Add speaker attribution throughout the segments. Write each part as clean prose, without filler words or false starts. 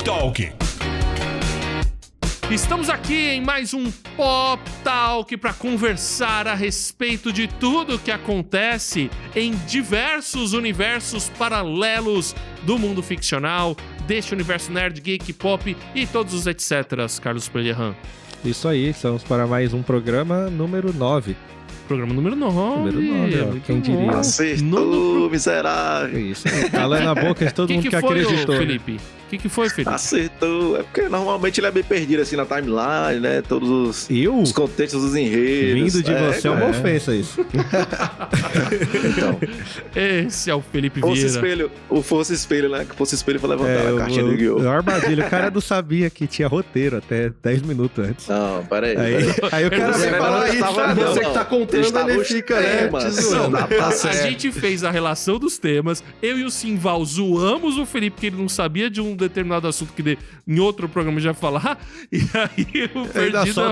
Speaker 1: Talk.
Speaker 2: Estamos aqui em mais um Pop Talk para conversar a respeito de tudo que acontece em diversos universos paralelos do mundo ficcional, deste universo nerd, geek, pop e todos os etcéteras, Carlos Pellerran.
Speaker 3: Isso aí, estamos para mais um programa número 9.
Speaker 2: Programa número 9.
Speaker 3: Número 9, ó, quem diria.
Speaker 4: Acertou, miserável.
Speaker 3: Isso aí, calando a boca de todo mundo que acreditou.
Speaker 2: Felipe? O que foi, Felipe?
Speaker 4: Acertou. É porque normalmente ele é bem perdido assim na timeline, né? Todos os contextos dos enredos.
Speaker 3: Vindo de você é uma ofensa isso.
Speaker 4: Então,
Speaker 2: Esse é o Felipe Vieira.
Speaker 4: Fosse espelho, né? Que fosse espelho pra levantar a caixinha do guiô.
Speaker 3: O armadilha, o cara não sabia que tinha roteiro até 10 minutos antes.
Speaker 4: Não, peraí.
Speaker 3: Aí o cara vai falar isso,
Speaker 4: você
Speaker 3: que tá contando, ele fica,
Speaker 2: A gente fez a relação dos temas, eu e o Simval zoamos o Felipe, porque ele não sabia de um determinado assunto que em outro programa já ia falar, e aí o Perdido...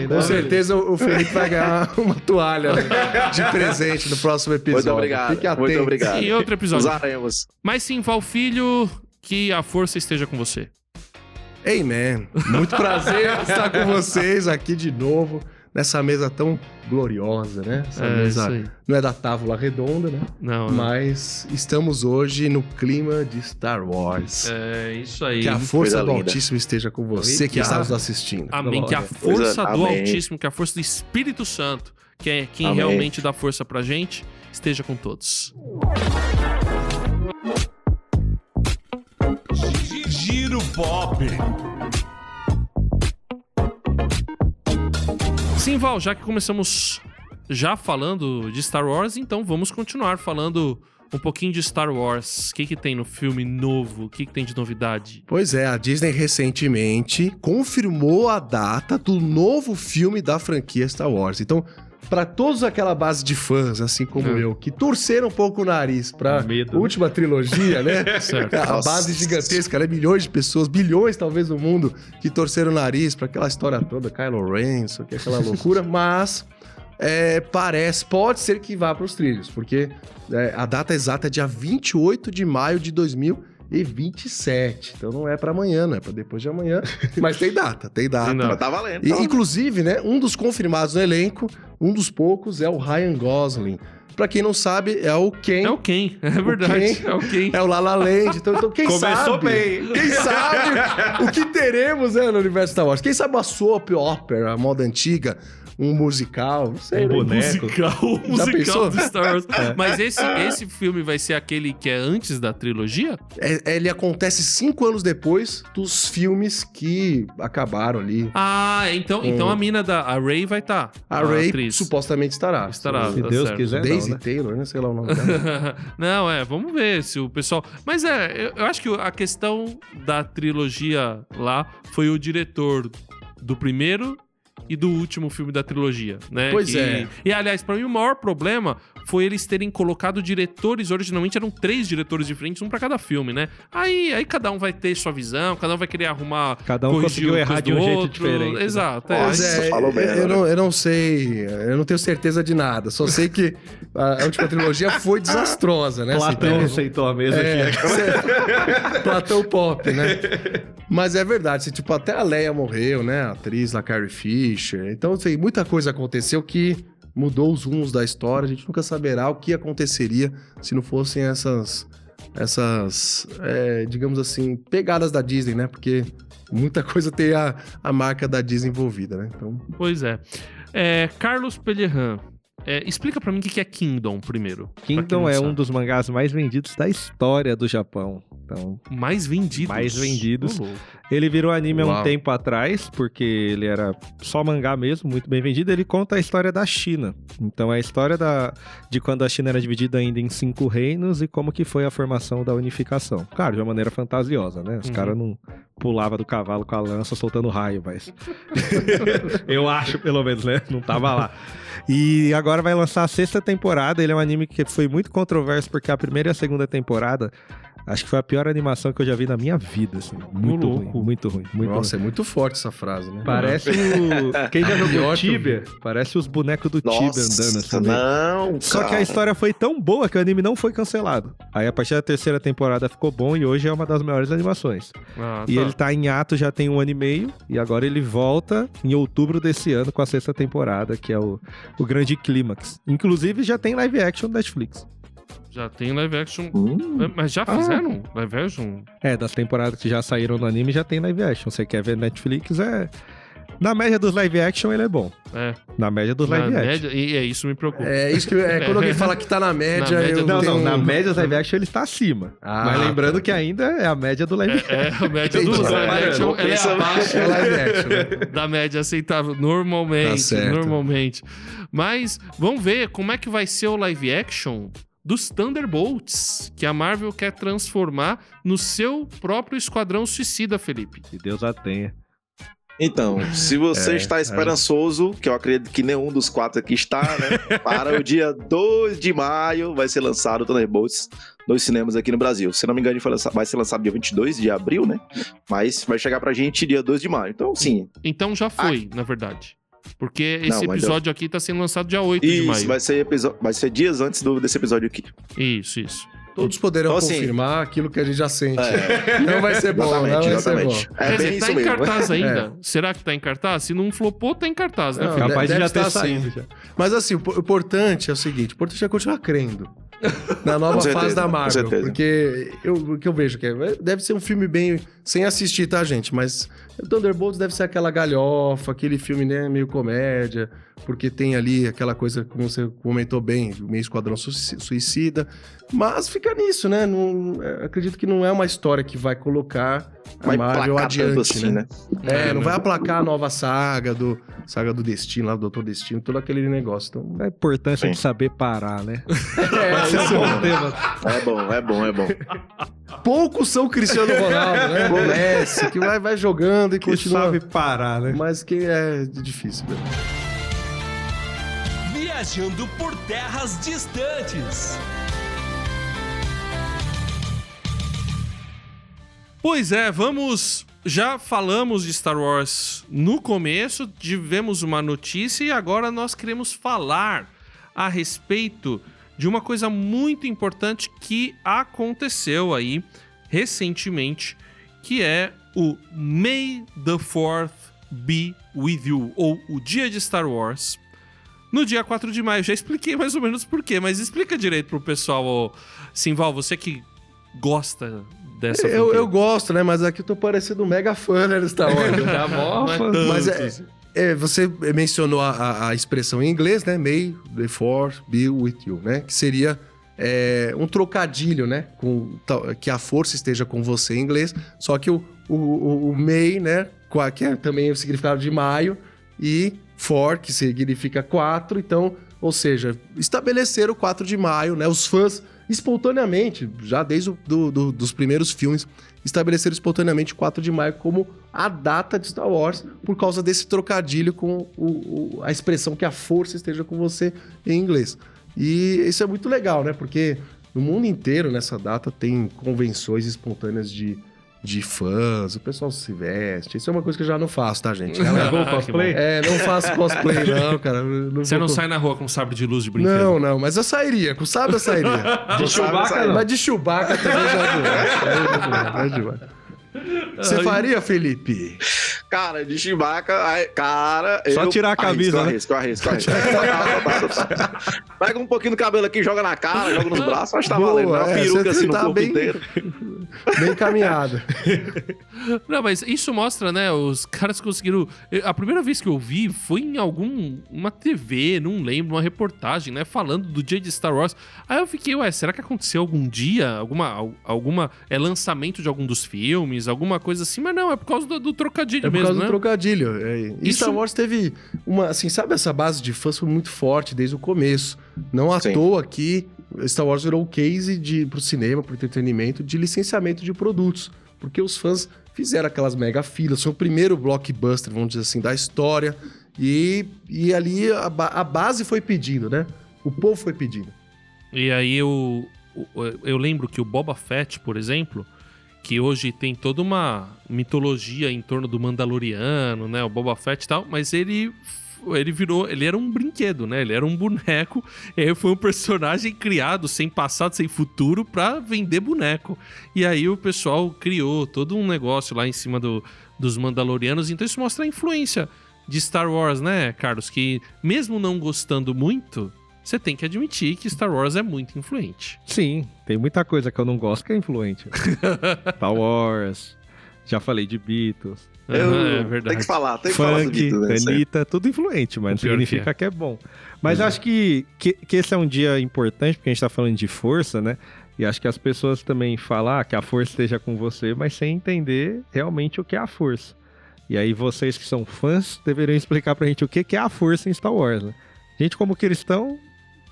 Speaker 5: Com certeza o Felipe vai ganhar uma toalha, né, de presente no próximo episódio.
Speaker 4: Muito obrigado.
Speaker 5: Fique atento.
Speaker 4: Muito obrigado.
Speaker 2: Em outro episódio.
Speaker 4: Usaremos.
Speaker 2: Mas Simval Filho, que a força esteja com você.
Speaker 5: Amen. Muito prazer estar com vocês aqui de novo, nessa mesa tão gloriosa, né? Essa mesa não é da Távola Redonda, né?
Speaker 2: Não.
Speaker 5: Mas estamos hoje no clima de Star Wars.
Speaker 2: É isso aí.
Speaker 5: Que a força
Speaker 4: Coisa
Speaker 5: do
Speaker 4: linda.
Speaker 5: Altíssimo esteja com você que está nos assistindo.
Speaker 2: Amém. Que a força do
Speaker 4: Amém.
Speaker 2: Altíssimo, que a força do Espírito Santo, que é quem
Speaker 4: Amém.
Speaker 2: realmente dá força pra gente, esteja com todos.
Speaker 1: Giro Pop.
Speaker 2: Sim, Val, já que começamos já falando de Star Wars, então vamos continuar falando um pouquinho de Star Wars. O que tem no filme novo? O que tem de novidade?
Speaker 5: Pois é, a Disney recentemente confirmou a data do novo filme da franquia Star Wars. Então, pra todos aquela base de fãs, assim como eu, que torceram um pouco o nariz pra última trilogia, né?
Speaker 2: Certo.
Speaker 5: A base gigantesca, né? Milhões de pessoas, bilhões talvez no mundo, que torceram o nariz pra aquela história toda, Kylo Ren, isso aqui, aquela loucura, mas pode ser que vá pros trilhos, porque a data exata é dia 28 de maio de 2027. Então não é pra amanhã, não é pra depois de amanhã. Mas tem data.
Speaker 4: Mas tá valendo.
Speaker 5: E, inclusive, né, um dos confirmados no elenco, um dos poucos, é o Ryan Gosling. Pra quem não sabe, é o Ken.
Speaker 2: É o Ken, é verdade. É o Ken.
Speaker 5: É o La La Land. Então quem
Speaker 3: Começou
Speaker 5: sabe...
Speaker 3: bem.
Speaker 5: Quem sabe o que teremos, né, no universo Star Wars? Quem sabe uma soap opera, a moda antiga, um musical, não sei.
Speaker 3: Um boneco.
Speaker 2: Musical
Speaker 5: pensou?
Speaker 2: do Star Wars. Mas esse filme vai ser aquele que é antes da trilogia?
Speaker 5: Ele acontece 5 anos depois dos filmes que acabaram ali.
Speaker 2: Ah, então a mina a Rey vai estar.
Speaker 5: A Rey
Speaker 2: atriz.
Speaker 5: supostamente estará.
Speaker 2: Estará,
Speaker 3: Se
Speaker 2: tá
Speaker 3: Deus
Speaker 2: certo.
Speaker 3: quiser,
Speaker 5: Daisy
Speaker 3: não, né?
Speaker 5: Taylor, né? Sei lá o nome dela.
Speaker 2: Não, vamos ver se o pessoal... Mas eu acho que a questão da trilogia lá foi o diretor do primeiro e do último filme da trilogia, né?
Speaker 5: Pois é.
Speaker 2: E, aliás, pra mim o maior problema foi eles terem colocado diretores, originalmente eram 3 diretores diferentes, um pra cada filme, né? Aí cada um vai ter sua visão, cada um vai querer arrumar...
Speaker 3: Cada um conseguiu errar de um jeito diferente, né?
Speaker 2: Exato.
Speaker 5: Pois
Speaker 4: Nossa, falou bem,
Speaker 5: eu não sei, eu não tenho certeza de nada. Só sei que a última trilogia foi desastrosa, né?
Speaker 3: Platão aceitou a mesa aqui.
Speaker 5: Platão pop, né? Mas é verdade, tipo, até a Leia morreu, né? A atriz lá, Carrie Fisher. Então, assim, muita coisa aconteceu que mudou os rumos da história. A gente nunca saberá o que aconteceria se não fossem essas digamos assim, pegadas da Disney, né? Porque muita coisa tem a marca da Disney envolvida, né? Então...
Speaker 2: Pois é. Carlos Pellerran, explica pra mim o que é Kingdom primeiro.
Speaker 3: Kingdom é um dos mangás mais vendidos da história do Japão. Então,
Speaker 2: mais vendidos.
Speaker 3: Ele virou anime há um
Speaker 5: Uau.
Speaker 3: tempo atrás, porque ele era só mangá mesmo, muito bem vendido. Ele conta a história da China. Então, é a história de quando a China era dividida ainda em 5 reinos e como que foi a formação da unificação. Claro, de uma maneira fantasiosa, né? Os caras não pulavam do cavalo com a lança soltando raio, mas... Eu acho, pelo menos, né? Não tava lá. E agora vai lançar a 6ª temporada. Ele é um anime que foi muito controverso, porque a primeira e a segunda temporada... Acho que foi a pior animação que eu já vi na minha vida, assim. Muito ruim, muito ruim.
Speaker 5: Nossa, é muito forte essa frase, né?
Speaker 3: Parece o... Quem já jogou Tibia? Parece os bonecos do Tibia andando assim.
Speaker 4: Não,
Speaker 3: Só que a história foi tão boa que o anime não foi cancelado. Aí a partir da terceira temporada ficou bom e hoje é uma das maiores animações. E ele tá em ato já tem 1 ano e meio e agora ele volta em outubro desse ano com a 6ª temporada, que é o grande clímax. Inclusive já tem live action no Netflix.
Speaker 2: Já tem live action. Mas já fizeram live action?
Speaker 3: Das temporadas que já saíram no anime já tem live action. Você quer ver Netflix, na média dos live action ele é bom. Na média dos live action.
Speaker 2: E isso me preocupa.
Speaker 5: É isso que quando alguém fala que tá na média,
Speaker 3: na média dos live action ele está acima. Mas lembrando que ainda é a média do live action.
Speaker 2: A média dos live action ela é abaixo
Speaker 5: live action, né?
Speaker 2: da média aceitável, normalmente. Mas vamos ver como é que vai ser o live action dos Thunderbolts, que a Marvel quer transformar no seu próprio Esquadrão Suicida, Felipe.
Speaker 3: Que Deus a tenha.
Speaker 4: Então, se você está esperançoso, que eu acredito que nenhum dos 4 aqui está, né? Para o dia 2 de maio vai ser lançado o Thunderbolts nos cinemas aqui no Brasil. Se não me engano, vai ser lançado dia 22 de abril, né? Mas vai chegar pra gente dia 2 de maio. Então, sim.
Speaker 2: Então já foi, na verdade. Porque esse episódio aqui tá sendo lançado dia 8 de maio.
Speaker 4: Isso, vai ser dias antes desse episódio aqui.
Speaker 2: Isso.
Speaker 5: Todos poderão confirmar aquilo que a gente já sente. Não vai ser bom,
Speaker 4: exatamente.
Speaker 2: Quer dizer, tá em cartaz ainda? Será que tá em cartaz? Se não flopou, tá em cartaz, né?
Speaker 3: Capaz de já ter saído. Já.
Speaker 5: Mas assim, o importante é o seguinte, o importante é continuar crendo na nova fase da Marvel. Porque o que eu vejo que deve ser um filme bem... Sem assistir, tá, gente? Mas Thunderbolts deve ser aquela galhofa, aquele filme, né, meio comédia, porque tem ali aquela coisa, como você comentou bem, meio Esquadrão Suicida. Mas fica nisso, né? Acredito que não é uma história que vai colocar a Marvel adiante,
Speaker 4: assim, né?
Speaker 5: Não vai aplacar a nova saga do Destino, lá do Doutor Destino, todo aquele negócio. Então,
Speaker 3: a importância de saber parar, né?
Speaker 4: É bom.
Speaker 5: Poucos são Cristiano Ronaldo, né? O Messi, que vai jogando e continua.
Speaker 3: Sabe parar, né?
Speaker 5: Mas que é difícil, velho.
Speaker 1: Viajando por terras distantes.
Speaker 2: Pois é, já falamos de Star Wars no começo, tivemos uma notícia e agora nós queremos falar a respeito de uma coisa muito importante que aconteceu aí recentemente, que é o May the 4th Be With You, ou o Dia de Star Wars, no dia 4 de maio. Já expliquei mais ou menos por quê, mas explica direito pro pessoal, Simval, você que gosta dessa
Speaker 5: eu gosto, né? Mas aqui eu tô parecendo um mega fã, né, do Star Wars. Mas você mencionou a expressão em inglês, né? May the Force be with you, né? Que seria um trocadilho, né? Que a força esteja com você em inglês. Só que o May, né? Que é também o significado de maio. E for, que significa 4. Então, ou seja, estabelecer o 4 de maio, né? Os fãs espontaneamente, já desde dos primeiros filmes, estabeleceram espontaneamente o 4 de maio como a data de Star Wars, por causa desse trocadilho com a expressão que a força esteja com você em inglês. E isso é muito legal, né? Porque no mundo inteiro, nessa data, tem convenções espontâneas de fãs, o pessoal se veste. Isso é uma coisa que eu já não faço, tá, gente?
Speaker 3: Cosplay?
Speaker 5: Não faço cosplay, não, cara.
Speaker 2: Você não sai na rua com sabre de luz de brinquedo?
Speaker 5: Não, mas eu sairia. Com sabre eu sairia.
Speaker 3: De Chewbacca, não.
Speaker 5: Mas de Chewbacca também já é demais. Você faria, Felipe?
Speaker 4: Cara, de Chewbacca,
Speaker 3: só tirar a camisa, né?
Speaker 4: Arrisco. Pega um pouquinho do cabelo aqui, joga na cara, joga nos braços, acho que tá valendo. Uma peruca assim no corpo inteiro.
Speaker 5: Bem caminhado.
Speaker 2: Não, mas isso mostra, né? Os caras conseguiram... A primeira vez que eu vi foi em uma TV, não lembro, uma reportagem, né? Falando do dia de Star Wars. Aí eu fiquei, será que aconteceu algum dia? Alguma lançamento de algum dos filmes? Alguma coisa assim? Mas não, é por causa do trocadilho mesmo, né?
Speaker 5: É por causa do trocadilho. E Star Wars teve uma... Assim, sabe, essa base de fãs foi muito forte desde o começo. Não à toa que Star Wars virou o case pro cinema, pro entretenimento, de licenciamento de produtos. Porque os fãs fizeram aquelas mega filas. Foi o primeiro blockbuster, vamos dizer assim, da história. E ali a base foi pedindo, né? O povo foi pedindo.
Speaker 2: E aí o eu lembro que o Boba Fett, por exemplo, que hoje tem toda uma mitologia em torno do Mandaloriano, né? O Boba Fett e tal, mas ele era um brinquedo, né? Ele era um boneco, ele foi um personagem criado sem passado, sem futuro pra vender boneco. E aí o pessoal criou todo um negócio lá em cima dos Mandalorianos, então isso mostra a influência de Star Wars, né, Carlos? Que mesmo não gostando muito, você tem que admitir que Star Wars é muito influente.
Speaker 3: Sim, tem muita coisa que eu não gosto que é influente. Star Wars, já falei de Beatles.
Speaker 2: É verdade.
Speaker 4: Tem que falar sobre
Speaker 3: Funk,
Speaker 4: isso, né?
Speaker 3: Anitta, tudo influente, mas não
Speaker 2: pior
Speaker 3: significa que é bom. Mas acho que esse é um dia importante, porque a gente tá falando de força, né? E acho que as pessoas também falam que a força esteja com você, mas sem entender realmente o que é a força. E aí vocês que são fãs deveriam explicar pra gente o que é a força em Star Wars, né? A gente, como cristão,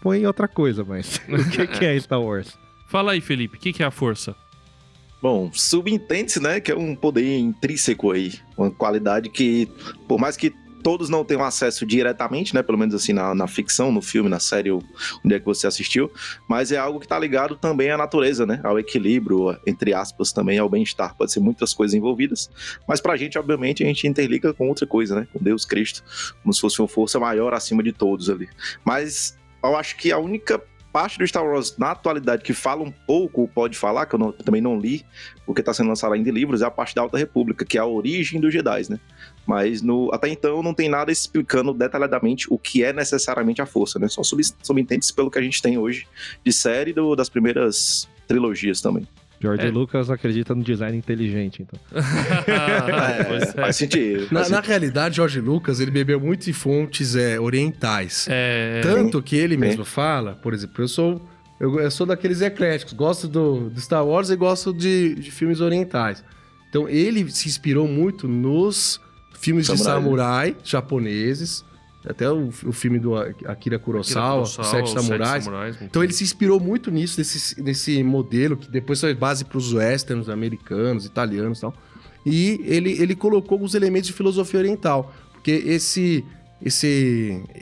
Speaker 3: põe outra coisa, mas o que é Star Wars?
Speaker 2: Fala aí, Felipe, o que é a força?
Speaker 4: Bom, subentende-se, né, que é um poder intrínseco aí, uma qualidade que, por mais que todos não tenham acesso diretamente, né, pelo menos assim na ficção, no filme, na série, onde é que você assistiu, mas é algo que tá ligado também à natureza, né, ao equilíbrio, entre aspas, também ao bem-estar. Pode ser muitas coisas envolvidas, mas pra gente, obviamente, a gente interliga com outra coisa, né, com Deus, Cristo, como se fosse uma força maior acima de todos ali. Mas eu acho que a única parte do Star Wars na atualidade que fala um pouco, ou pode falar, que eu também não li, porque está sendo lançado ainda em livros, é a parte da Alta República, que é a origem dos Jedi, né? Mas até então não tem nada explicando detalhadamente o que é necessariamente a força, né? Só subentende-se pelo que a gente tem hoje de série das primeiras trilogias também.
Speaker 3: George Lucas acredita no design inteligente, então.
Speaker 4: Faz sentido.
Speaker 5: Na realidade, George Lucas, ele bebeu muito de fontes orientais. Tanto que ele mesmo fala, por exemplo, eu sou daqueles ecléticos, gosto do Star Wars e gosto de filmes orientais. Então, ele se inspirou muito nos filmes de samurai japoneses, até o filme do Akira Kurosawa, Os Sete Samurais. Então ele se inspirou muito nisso, nesse modelo, que depois foi base para os westerns americanos, italianos e tal. E ele colocou alguns elementos de filosofia oriental. Porque esse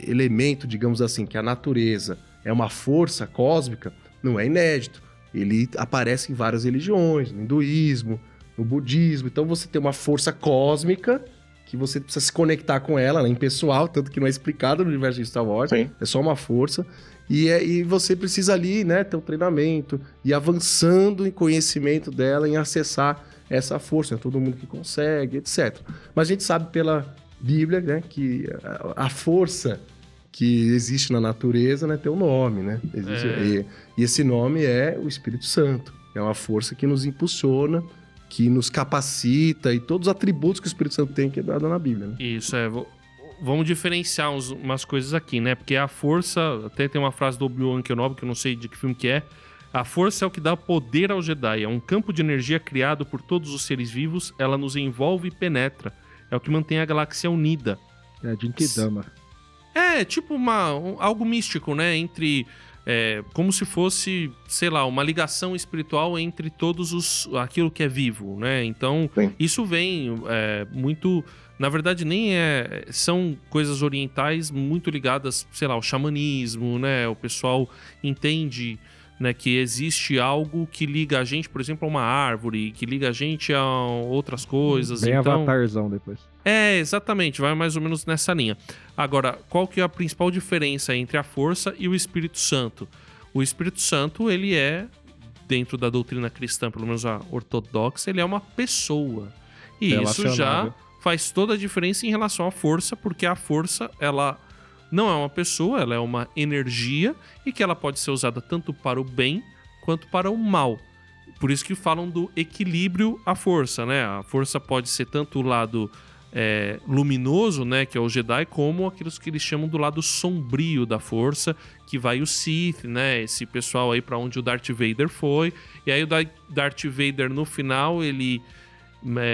Speaker 5: elemento, digamos assim, que a natureza é uma força cósmica, não é inédito. Ele aparece em várias religiões, no hinduísmo, no budismo. Então você tem uma força cósmica que você precisa se conectar com ela, impessoal, tanto que não é explicado no universo de Star Wars, é só uma força, e você precisa ali, né, ter um treinamento, e avançando em conhecimento dela, em acessar essa força, é todo mundo que consegue, etc. Mas a gente sabe pela Bíblia, né, que a força que existe na natureza, né, tem um nome, né, e esse nome é o Espírito Santo, é uma força que nos impulsiona, que nos capacita e todos os atributos que o Espírito Santo tem, que é dado na Bíblia, né?
Speaker 2: Isso, vamos diferenciar umas coisas aqui, né? Porque a força, até tem uma frase do Obi-Wan Kenobi, que eu não sei de que filme que é, a força é o que dá poder ao Jedi, é um campo de energia criado por todos os seres vivos, ela nos envolve e penetra, é o que mantém a galáxia unida.
Speaker 3: É Jinkidama.
Speaker 2: É, tipo algo místico, né? Entre... como se fosse, sei lá, uma ligação espiritual entre aquilo que é vivo, né? Então, isso vem muito... Na verdade, nem são coisas orientais muito ligadas, sei lá, ao xamanismo, né? O pessoal entende, né, que existe algo que liga a gente, por exemplo, a uma árvore, que liga a gente a outras coisas.
Speaker 3: Bem
Speaker 2: então...
Speaker 3: Avatarzão depois.
Speaker 2: Exatamente, vai mais ou menos nessa linha. Agora, qual que é a principal diferença entre a força e o Espírito Santo? O Espírito Santo, ele é, dentro da doutrina cristã, pelo menos a ortodoxa, ele é uma pessoa. E isso já faz toda a diferença em relação à força, porque a força, ela não é uma pessoa, ela é uma energia e que ela pode ser usada tanto para o bem quanto para o mal. Por isso que falam do equilíbrio à força, né? A força pode ser tanto o lado luminoso, né, que é o Jedi, como aqueles que eles chamam do lado sombrio da força, que vai o Sith, né, esse pessoal aí pra onde o Darth Vader foi. E aí o Darth Vader no final,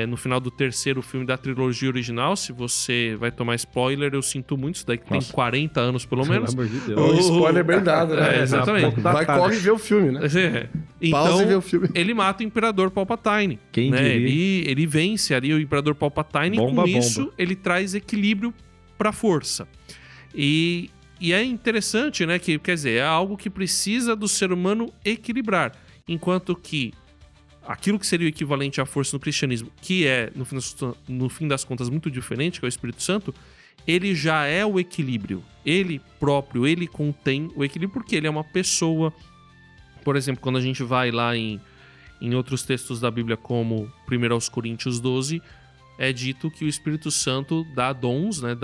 Speaker 2: no final do terceiro filme da trilogia original, se você vai tomar spoiler, eu sinto muito, isso daí que tem 40 anos pelo menos.
Speaker 3: Pelo amor de Deus.
Speaker 5: Um spoiler bem dado, né?
Speaker 2: Exatamente.
Speaker 5: Vai, corre ver o filme, né?
Speaker 2: Então,
Speaker 5: Pausa e vê o filme.
Speaker 2: ele mata o Imperador Palpatine.
Speaker 3: Quem
Speaker 2: né?
Speaker 3: diria?
Speaker 2: Ele vence ali o Imperador Palpatine, e com isso ele traz equilíbrio pra força. E E é interessante, né, que, quer dizer, é algo que precisa do ser humano equilibrar, enquanto que aquilo que seria o equivalente à força no cristianismo, que é, no fim das contas, muito diferente, que é o Espírito Santo, ele já é o equilíbrio. Ele próprio, ele contém o equilíbrio, porque ele é uma pessoa. Por exemplo, quando a gente vai lá em outros textos da Bíblia, como 1 aos Coríntios 12, é dito que o Espírito Santo dá dons, né?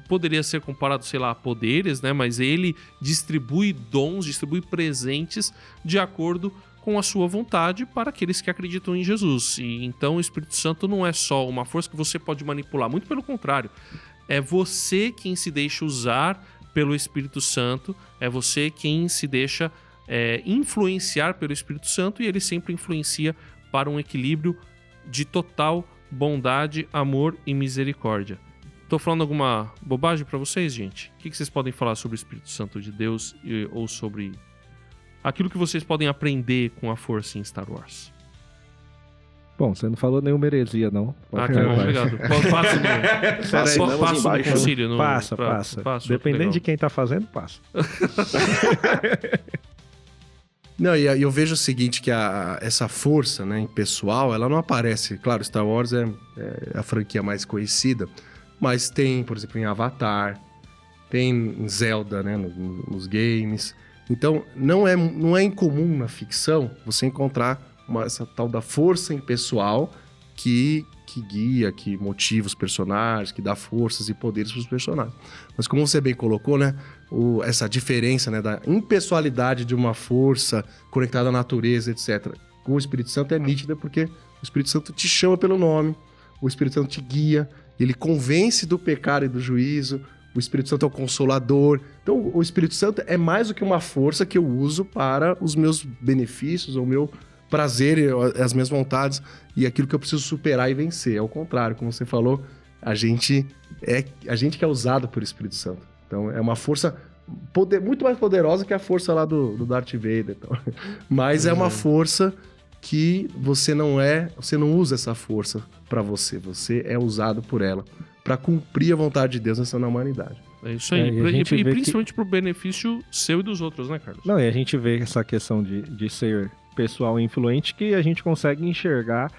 Speaker 2: Poderia ser comparado, sei lá, a poderes, né? Mas ele distribui dons, distribui presentes de acordo com a sua vontade para aqueles que acreditam em Jesus. E então o Espírito Santo não é só uma força que você pode manipular, muito pelo contrário. É você quem se deixa usar pelo Espírito Santo, é você quem se deixa influenciar pelo Espírito Santo, e ele sempre influencia para um equilíbrio de total bondade, amor e misericórdia. Tô falando alguma bobagem para vocês, gente? O que vocês podem falar sobre o Espírito Santo de Deus ou sobre aquilo que vocês podem aprender com a força em Star Wars?
Speaker 3: Bom, você não falou nenhuma heresia, não.
Speaker 2: Que bom, obrigado. Passa no concílio.
Speaker 3: Passa. Dependendo de quem tá fazendo, passa.
Speaker 5: Não, e eu vejo o seguinte, que essa força, né, pessoal, ela não aparece... Claro, Star Wars é a franquia mais conhecida, mas tem, por exemplo, em Avatar, tem em Zelda, né, nos games. Então, não é incomum na ficção você encontrar essa tal da força impessoal que guia, que motiva os personagens, que dá forças e poderes para os personagens. Mas como você bem colocou, né, essa diferença, né, da impessoalidade de uma força conectada à natureza, etc. Com o Espírito Santo é nítida, porque o Espírito Santo te chama pelo nome, o Espírito Santo te guia, ele convence do pecado e do juízo, o Espírito Santo é o consolador. Então, o Espírito Santo é mais do que uma força que eu uso para os meus benefícios, o meu prazer, as minhas vontades e aquilo que eu preciso superar e vencer. É o contrário, como você falou, a gente que é usado pelo Espírito Santo. Então, é uma força muito mais poderosa que a força lá do Darth Vader. Então. Mas é uma força que você não usa essa força para você é usado por ela para cumprir a vontade de Deus na humanidade.
Speaker 2: É isso aí. E principalmente pro benefício seu e dos outros, né, Carlos?
Speaker 3: Não, e a gente vê essa questão de ser pessoal influente, que a gente consegue enxergar,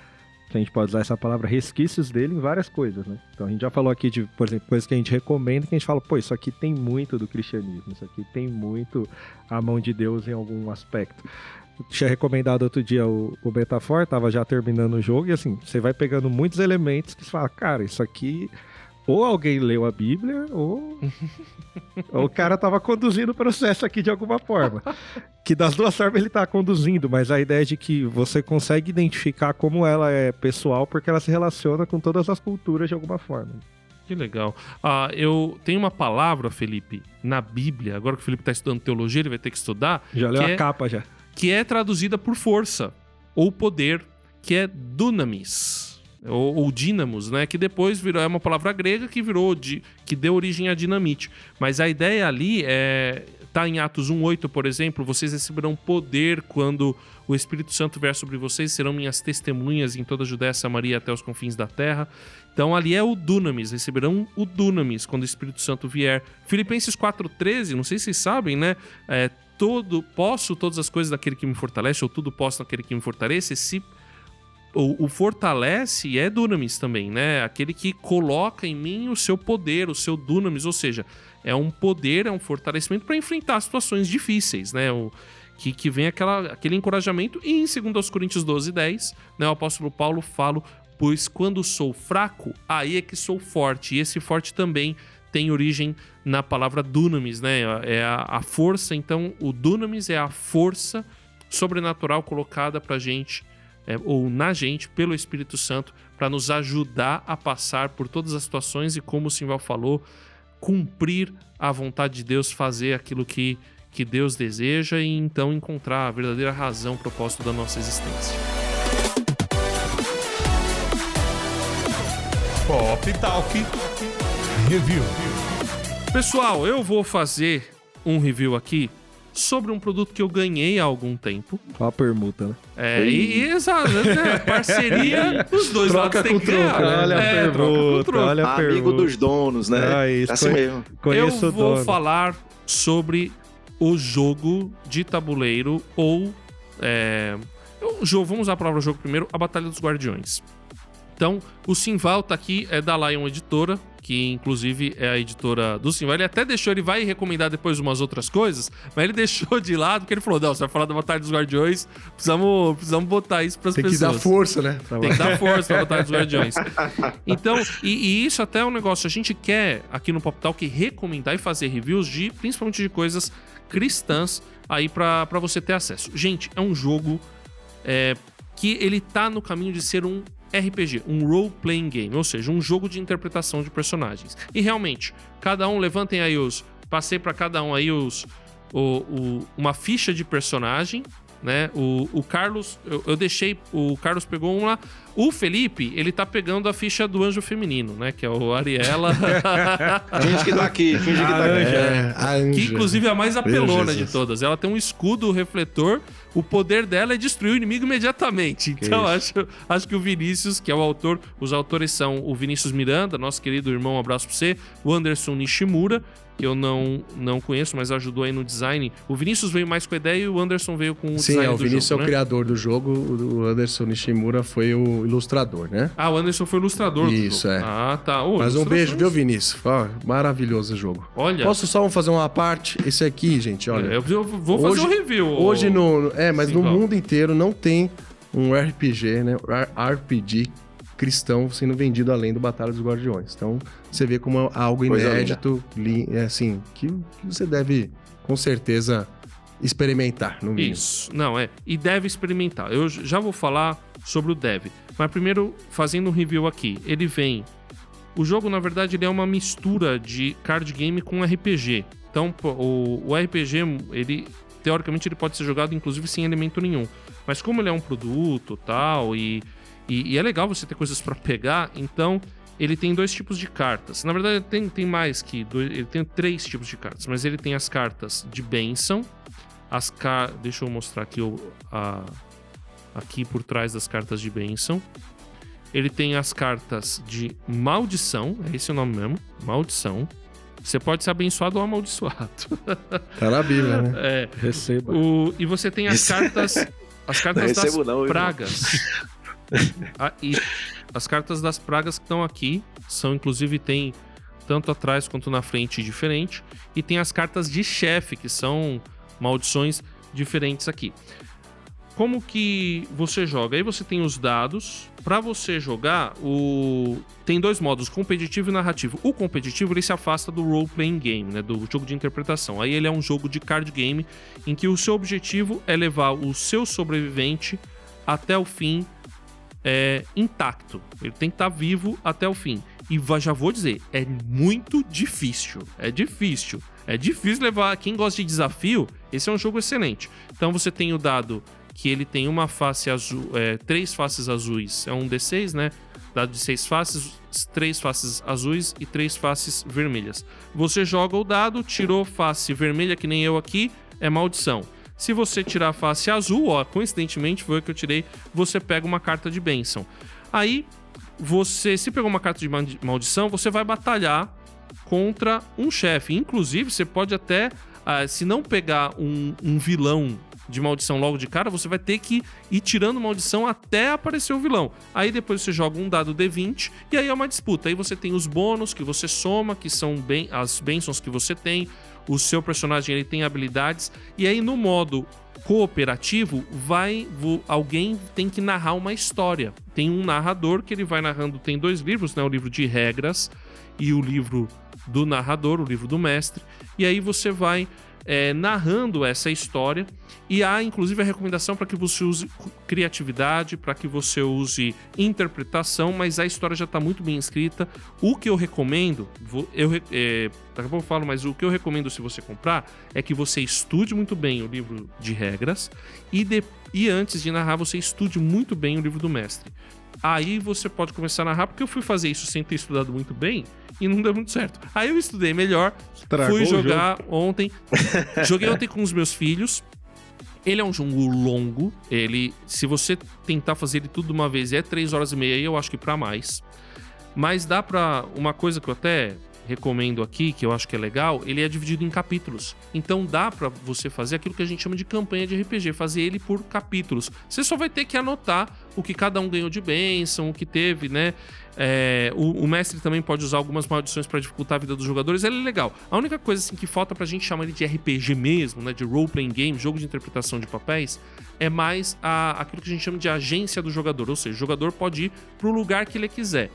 Speaker 3: que a gente pode usar essa palavra, resquícios dele em várias coisas, né? Então a gente já falou aqui de, por exemplo, coisas que a gente recomenda, que a gente fala, pô, isso aqui tem muito do cristianismo, isso aqui tem muito a mão de Deus em algum aspecto. Eu tinha recomendado outro dia o Metafor, tava já terminando o jogo, e assim, você vai pegando muitos elementos que você fala, cara, isso aqui... Ou alguém leu a Bíblia, ou o cara tava conduzindo o processo aqui de alguma forma. Que das duas formas ele tá conduzindo, mas a ideia é de que você consegue identificar como ela é pessoal, porque ela se relaciona com todas as culturas de alguma forma.
Speaker 2: Que legal. Eu tenho uma palavra, Felipe, na Bíblia, agora que o Felipe tá estudando teologia, ele vai ter que estudar.
Speaker 3: Já leu a capa, já. Que é
Speaker 2: traduzida por força, ou poder, que é dunamis. Ou dínamos, né? Que depois é uma palavra grega que deu origem a dinamite. Mas a ideia ali tá em Atos 1:8, por exemplo, vocês receberão poder quando o Espírito Santo vier sobre vocês, serão minhas testemunhas em toda a Judéia, Samaria até os confins da terra. Então ali é o dunamis, receberão o dunamis quando o Espírito Santo vier. Filipenses 4:13, não sei se vocês sabem, né? Posso todas as coisas daquele que me fortalece, ou tudo posso naquele que me fortalece. O fortalece é dunamis também, né? Aquele que coloca em mim o seu poder, o seu dunamis, ou seja, é um poder, é um fortalecimento para enfrentar situações difíceis, né? Que vem aquele encorajamento. E em 2 Coríntios 12:10, né, o apóstolo Paulo fala, pois quando sou fraco, aí é que sou forte. E esse forte também tem origem na palavra dunamis, né? É a força, então o dunamis é a força sobrenatural colocada pra gente, ou na gente, pelo Espírito Santo, para nos ajudar a passar por todas as situações e, como o Simval falou, cumprir a vontade de Deus, fazer aquilo que Deus deseja e então encontrar a verdadeira razão, o propósito da nossa existência.
Speaker 1: Pop Talk Review.
Speaker 2: Pessoal, eu vou fazer um review aqui sobre um produto que eu ganhei há algum tempo.
Speaker 3: Ó a permuta, né?
Speaker 2: Exato, né? Parceria, os dois lados têm que ganhar.
Speaker 3: troco, né? Olha a
Speaker 2: troca com
Speaker 3: permuta,
Speaker 2: troco.
Speaker 3: olha a
Speaker 4: Amigo
Speaker 3: permuta.
Speaker 4: dos donos, né?
Speaker 3: Ah, isso.
Speaker 4: Assim mesmo.
Speaker 3: Conheço
Speaker 2: Eu
Speaker 3: o
Speaker 2: vou
Speaker 3: dono.
Speaker 2: falar sobre o jogo de tabuleiro ou... vamos usar a palavra jogo primeiro, a Batalha dos Guardiões. Então, o Simval tá aqui, é da Lion Editora, que inclusive é a editora do Simval. Ele até deixou, ele vai recomendar depois umas outras coisas, mas ele deixou de lado, porque ele falou, não, você vai falar da Batalha dos Guardiões, precisamos botar isso pras pessoas.
Speaker 5: Tem que dar força, né?
Speaker 2: Tem que dar força pra Batalha dos Guardiões. Então, e isso até é um negócio, a gente quer aqui no Pop Talk recomendar e fazer reviews principalmente de coisas cristãs aí pra você ter acesso. Gente, é um jogo que ele tá no caminho de ser um RPG, um role-playing game, ou seja, um jogo de interpretação de personagens. E realmente, cada um, levantem aí passei pra cada um aí uma ficha de personagem, né? O Carlos, eu deixei, o Carlos pegou um lá. O Felipe, ele tá pegando a ficha do anjo feminino, né? Que é o Ariela.
Speaker 4: Finge que tá aqui, finge que tá aqui.
Speaker 5: A Anja.
Speaker 2: Que inclusive é a mais apelona
Speaker 5: Meu
Speaker 2: de
Speaker 5: Jesus.
Speaker 2: todas. Ela tem um escudo refletor, o poder dela é destruir o inimigo imediatamente. Então acho que o Vinícius, que é o autor, os autores são o Vinícius Miranda, nosso querido irmão, um abraço pra você, o Anderson Nishimura, que eu não conheço, mas ajudou aí no design. O Vinícius veio mais com a ideia e o Anderson veio com o design do jogo.
Speaker 5: Sim, o Vinícius é o
Speaker 2: né?
Speaker 5: criador do jogo, o Anderson Nishimura foi o ilustrador, né?
Speaker 2: Ah, o Anderson foi o ilustrador
Speaker 5: Isso,
Speaker 2: do jogo.
Speaker 5: é.
Speaker 2: Ah, tá.
Speaker 5: Mas um beijo, viu, Vinícius? Ó, maravilhoso o jogo.
Speaker 2: Olha.
Speaker 5: Posso só fazer uma parte? Esse aqui, gente, olha.
Speaker 2: Eu vou fazer um review.
Speaker 5: Hoje mas no
Speaker 2: Simval.
Speaker 5: mundo inteiro não tem um RPG, né? RPG cristão sendo vendido além do Batalha dos Guardiões. Então, você vê como é algo
Speaker 4: Coisa
Speaker 5: inédito, assim, que você deve, com certeza, experimentar, no mínimo.
Speaker 2: Isso, não, e deve experimentar. Eu já vou falar sobre o dev, mas primeiro, fazendo um review aqui, ele vem... O jogo, na verdade, ele é uma mistura de card game com RPG. Então, o RPG, ele... Teoricamente, ele pode ser jogado, inclusive, sem elemento nenhum. Mas como ele é um produto, tal, e é legal você ter coisas pra pegar, então... Ele tem 2 tipos de cartas. Na verdade, tem mais que... Ele tem 3 tipos de cartas. Mas ele tem as cartas de bênção. Deixa eu mostrar aqui aqui por trás das cartas de bênção. Ele tem as cartas de maldição. É esse o nome mesmo. Maldição. Você pode ser abençoado ou amaldiçoado.
Speaker 5: Tá na Bíblia, né?
Speaker 3: Receba.
Speaker 2: E você tem as cartas... As cartas
Speaker 4: Não
Speaker 2: das
Speaker 4: recebo não, irmão.
Speaker 2: pragas. E as cartas das pragas que estão aqui são, inclusive, tem tanto atrás quanto na frente diferente. E tem as cartas de chefe, que são maldições diferentes aqui. Como que você joga? Aí você tem os dados. Para você jogar, tem 2 modos, competitivo e narrativo. O competitivo, ele se afasta do role-playing game, né? Do jogo de interpretação. Aí ele é um jogo de card game em que o seu objetivo é levar o seu sobrevivente até o fim intacto. Ele tem que estar vivo até o fim. E já vou dizer, é muito difícil. É difícil. É difícil levar... Quem gosta de desafio, esse é um jogo excelente. Então você tem o dado que ele tem uma face azul, 3 faces azuis. É um D6, né? Dado de 6 faces, 3 faces azuis e 3 faces vermelhas. Você joga o dado, tirou face vermelha, que nem eu aqui, é maldição. Se você tirar a face azul, coincidentemente foi o que eu tirei, você pega uma carta de bênção. Aí, se pegou uma carta de maldição, você vai batalhar contra um chefe. Inclusive, você pode até, se não pegar um vilão de maldição logo de cara, você vai ter que ir tirando maldição até aparecer o vilão. Aí depois você joga um dado D20 e aí é uma disputa. Aí você tem os bônus que você soma, que são as bênçãos que você tem. O seu personagem ele tem habilidades. E aí no modo cooperativo, alguém tem que narrar uma história. Tem um narrador que ele vai narrando. Tem 2 livros, né? O livro de regras e o livro do narrador, o livro do mestre. E aí você vai narrando essa história. E há, inclusive, a recomendação para que você use criatividade, para que você use interpretação, mas a história já está muito bem escrita. O que eu recomendo, daqui a pouco eu falo, mas o que eu recomendo se você comprar é que você estude muito bem o livro de regras e antes de narrar, você estude muito bem o livro do mestre. aí você pode começar a narrar, porque eu fui fazer isso sem ter estudado muito bem e não deu muito certo. Aí eu estudei melhor, fui jogar ontem. Joguei ontem com os meus filhos. Ele é um jogo longo. Se você tentar fazer ele tudo de uma vez, é 3 horas e meia, eu acho que pra mais. Mas dá pra... Uma coisa que eu até recomendo aqui, que eu acho que é legal, ele é dividido em capítulos. Então dá pra você fazer aquilo que a gente chama de campanha de RPG, fazer ele por capítulos. Você só vai ter que anotar o que cada um ganhou de bênção, o que teve, né? O mestre também pode usar algumas maldições pra dificultar a vida dos jogadores. Ele é legal. A única coisa assim, que falta pra gente chamar ele de RPG mesmo, né? De role-playing game, jogo de interpretação de papéis, é mais aquilo que a gente chama de agência do jogador. Ou seja, o jogador pode ir pro lugar que ele quiser.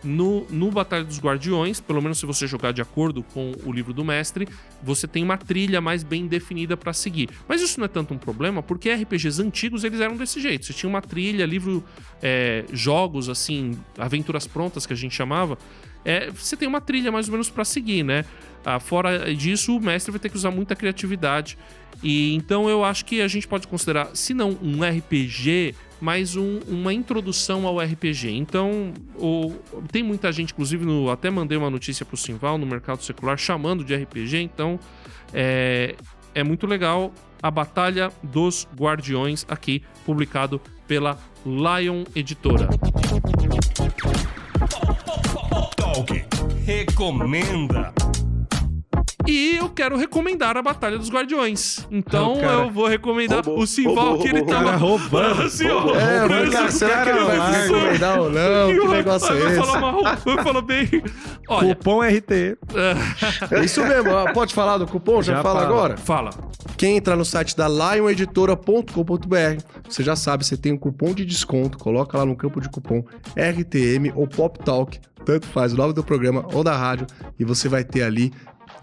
Speaker 2: No Batalha dos Guardiões, pelo menos se você jogar de acordo com o livro do mestre, você tem uma trilha mais bem definida pra seguir. Mas isso não é tanto um problema, porque RPGs antigos eles eram desse jeito. Você tinha uma trilha, livro, jogos, assim, aventuras prontas que a gente chamava. Você tem uma trilha mais ou menos pra seguir, né? Fora disso, o mestre vai ter que usar muita criatividade. E então eu acho que a gente pode considerar, se não um RPG, mas uma introdução ao RPG. Então, tem muita gente, inclusive, até mandei uma notícia pro Simval no Mercado Secular, chamando de RPG. Então, é muito legal a Batalha dos Guardiões aqui, publicado pela Lion Editora.
Speaker 1: Recomenda.
Speaker 2: E eu quero recomendar a Batalha dos Guardiões. Então eu vou recomendar o Simval, que ele tava
Speaker 3: roubando.
Speaker 2: Assim, ó,
Speaker 5: cara, será que ele vai recomendar ou não? Que negócio é esse?
Speaker 2: Eu falo bem. Olha,
Speaker 3: Cupom RT.
Speaker 5: Isso mesmo. Pode falar do cupom? Já fala agora?
Speaker 2: Fala.
Speaker 5: Quem entrar no site da lioneditora.com.br, você já sabe, você tem um cupom de desconto, coloca lá no campo de cupom RTM ou Pop Talk, tanto faz o nome do programa ou da rádio, e você vai ter ali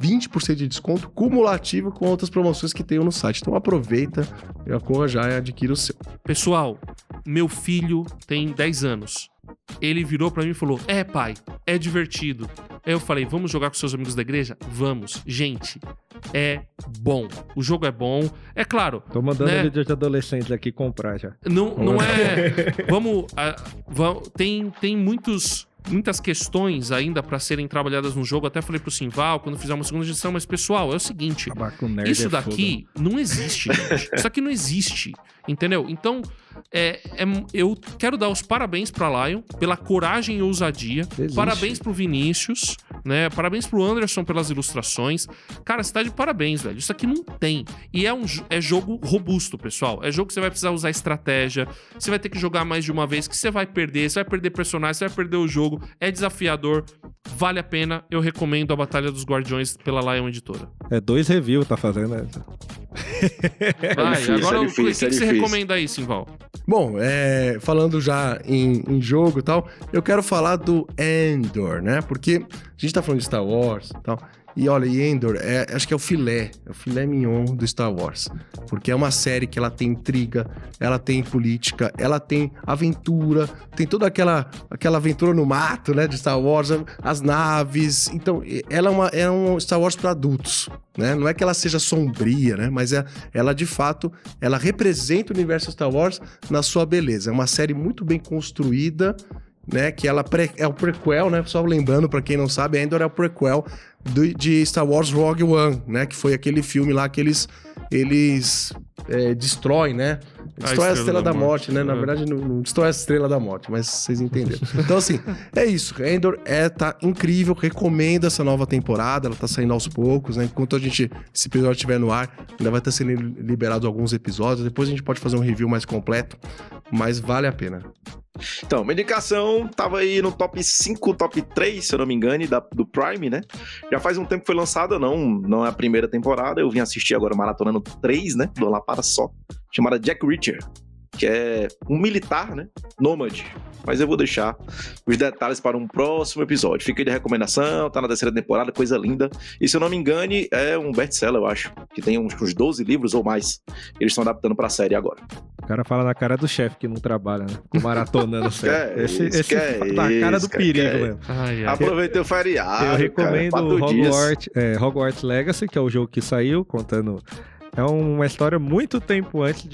Speaker 5: 20% de desconto cumulativo com outras promoções que tenham no site. Então aproveita, já corra já e adquira o seu.
Speaker 2: Pessoal, meu filho tem 10 anos. Ele virou pra mim e falou: pai, é divertido. Aí eu falei: vamos jogar com seus amigos da igreja? Vamos. Gente, é bom. O jogo é bom. É claro.
Speaker 3: Tô mandando
Speaker 2: né?
Speaker 3: vídeo de adolescentes aqui comprar já.
Speaker 2: Não é... Tem muitas questões ainda pra serem trabalhadas no jogo. Até falei pro Simval quando fizer uma segunda edição, mas pessoal, é o seguinte, isso daqui não existe, gente. Isso aqui não existe, entendeu? Então, eu quero dar os parabéns pra Lion pela coragem e ousadia.
Speaker 3: Existe.
Speaker 2: Parabéns pro Vinícius, né? Parabéns pro Anderson pelas ilustrações. Cara, você tá de parabéns, velho. Isso aqui não tem. E é jogo robusto, pessoal. É jogo que você vai precisar usar estratégia, você vai ter que jogar mais de uma vez, que você vai perder personagens, você vai perder o jogo. É desafiador, vale a pena. Eu recomendo a Batalha dos Guardiões pela Lion Editora.
Speaker 3: 2 reviews tá fazendo, né?
Speaker 2: Agora o que você recomenda aí, Simval?
Speaker 5: Bom, falando já em jogo e tal, eu quero falar do Endor, né? Porque a gente tá falando de Star Wars e tal. E olha, Endor, acho que é o filé mignon do Star Wars. Porque é uma série que ela tem intriga, ela tem política, ela tem aventura, tem toda aquela aventura no mato, né, de Star Wars, as naves. Então, ela é um Star Wars para adultos, né? Não é que ela seja sombria, né? Mas ela, de fato, ela representa o universo Star Wars na sua beleza. É uma série muito bem construída, né? Que ela é o prequel, né? Só lembrando, pra quem não sabe, Endor é o prequel de Star Wars Rogue One, né? Que foi aquele filme lá que eles destroem, né? Destrói a Estrela da Morte, né? Na verdade, não destrói a Estrela da Morte, mas vocês entenderam. Então, assim, é isso. Endor tá incrível, recomendo essa nova temporada, ela tá saindo aos poucos, né? Enquanto esse episódio estiver no ar, ainda vai estar sendo liberado alguns episódios, depois a gente pode fazer um review mais completo, mas vale a pena.
Speaker 4: Então, minha indicação tava aí no top 5, top 3, se eu não me engano, do Prime, né? Já faz um tempo que foi lançada, não é a primeira temporada, eu vim assistir agora maratonando 3, né? Do Lapada só, chamada Jack Reacher, que é um militar, né? Nômade. Mas eu vou deixar os detalhes para um próximo episódio. Fica aí de recomendação, tá na 3ª temporada, coisa linda. E se eu não me engane, é um best-seller, eu acho. Que tem uns 12 livros ou mais. Eles estão adaptando pra série agora.
Speaker 3: O cara fala na cara do chefe que não trabalha, né? Maratonando série. Esse na cara do perigo, velho.
Speaker 4: Aproveitei o feriado.
Speaker 3: Eu recomendo Hogwarts Legacy, que é o jogo que saiu, contando É uma história muito tempo antes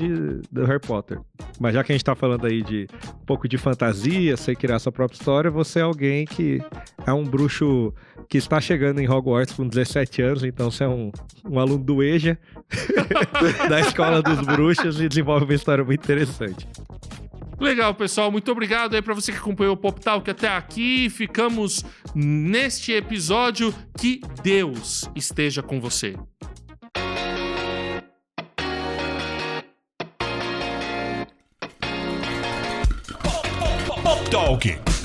Speaker 3: do Harry Potter. Mas já que a gente tá falando aí de um pouco de fantasia, você criar sua própria história, você é alguém que é um bruxo que está chegando em Hogwarts com 17 anos, então você é um aluno do EJA, da Escola dos Bruxos, e desenvolve uma história muito interessante.
Speaker 2: Legal, pessoal. Muito obrigado aí pra você que acompanhou o Pop Talk até aqui. Ficamos neste episódio. Que Deus esteja com você.
Speaker 1: Pop Talk.